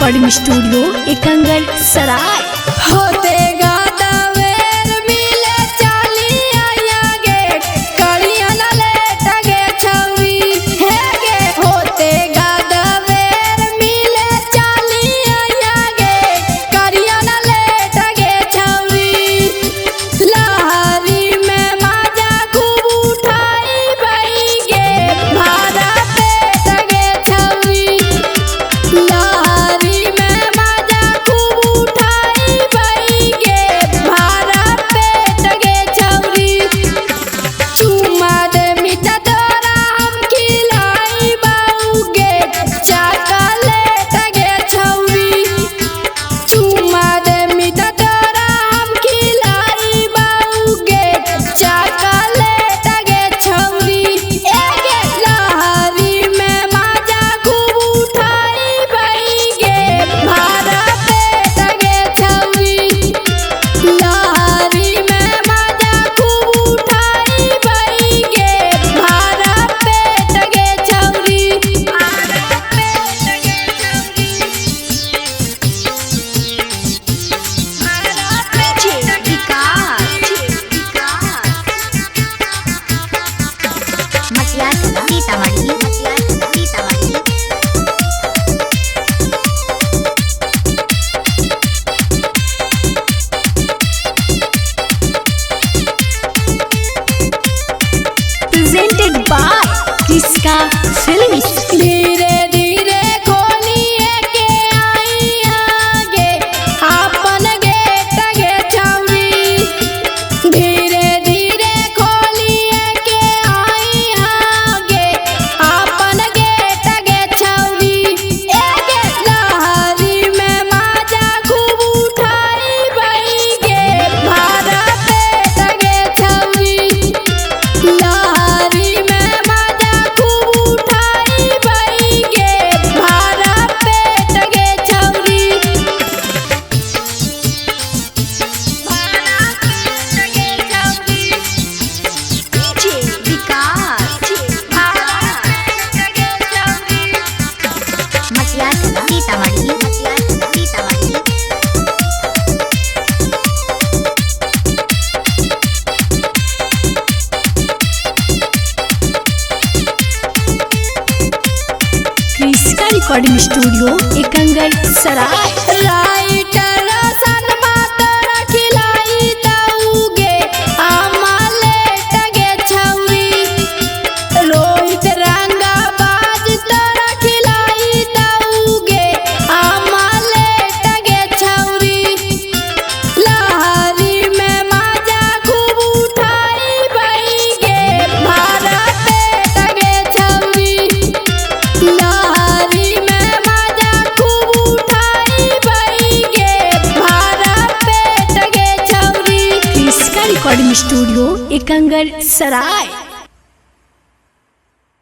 Recording studio Ekangarsarai. होते गादावेर मिले चाली आया गे करिया न लेट गे छौरी हे गे। होते गादावेर मिले चाली आया गे करिया न लेट गे छौरी। लहरी में माजा खूब उठाई बई गे भारा पेट गे छौरी। लहरी में माजा खूब उठाई बई गे भारा पेट गे छौरी। चुमा दे मीठा तोरा हम खिलाई बाऊ गे चॉकलेट गे छौरी। चुमा दे मीठा तोरा हम खिलाई बाऊ गे चॉकलेट गे छौरी। ए गे लहरी में माजा खूब उठाई बई गे भारा पेट गे छौरी। लहरी में माजा खूब उठाई बई गे भारा पेट गे छौरी। भारा पेट गे छौरी। भारा पेट गे प्रेजेंटेड बाय कृष्का फिल्म्स। धीरे धीरे खोलिए के आई आगे अपन गेट गे छौरी। धीरे धीरे खोलिए के आई आगे अपन गेट गे छौरी। ए गे लहरी में माजा खूब उठाई बई गे भारा पेट गे छौरी। लहरी में माजा खूब उठाई बई गे भारा पेट गे छौरी। भारा पेट गे छौरी। भारा पेट गे छौरी। कृष्का रिकॉर्डिंग स्टूडियो एकंगरसराय। राइटर रोशन मातर खिलाई दऊगे अमलेट गे छौरी। रोहित रंगवाज तोरा खिलाई दऊगे अमलेट गे छौरी। लहरी में माजा खूब उठाई बई गे भारा पेट गे छौरी। लहरी में माजा खूब उठाई बई गे भारा पेट गे छौरी। कृष्का रिकॉर्डिंग स्टूडियो एकंगरसराय।